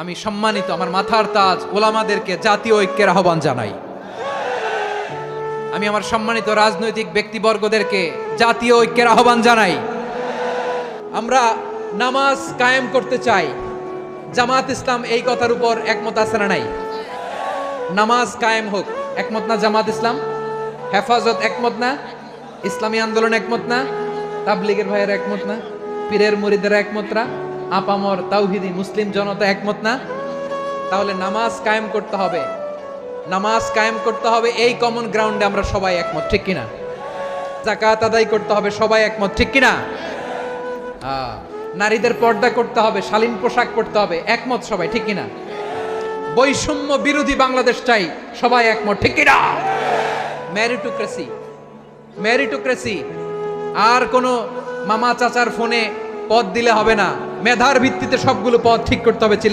আমি সম্মানিত আমার মাথার তাজ ওলামাদেরকে জাতীয় ঐক্যের আহ্বান জানাই। আমি আমার সম্মানিত রাজনৈতিক ব্যক্তিবর্গদেরকে জাতীয় ঐক্যের আহ্বান জানাই। আমরা নামাজ কায়েম করতে চাই। জামাত ইসলাম এই কথার উপর একমত আছে না নাই? নামাজ কায়েম হোক, একমত না জামাত ইসলাম? হেফাজত একমত না? ইসলামী আন্দোলন একমত না? তাবলীগের ভাইয়েরা একমত না? পীরের মুরিদেরা একমত না? আপামর তাওহীদি মুসলিম জনতা একমত না? তাহলে নামাজ কায়েম করতে হবে। নামাজ কায়েম করতে হবে, এই কমন গ্রাউন্ডে আমরা সবাই একমত, ঠিক কিনা? যাকাত আদায় করতে হবে, সবাই একমত, ঠিক কিনা? নারীদের পর্দা করতে হবে, শালীন পোশাক পরতে হবে, একমত সবাই, ঠিক কিনা? বৈষম্য বিরোধী বাংলাদেশ চাই, সবাই একমত, ঠিক কিনা? মেরিটোক্রেসি, মেরিটোক্রেসি, আর কোনো মামা চাচার ফোনে পদ দিলে হবে না, মেধার ভিত্তিতে সবগুলো পদ ঠিক করতে হবে। চিল্লা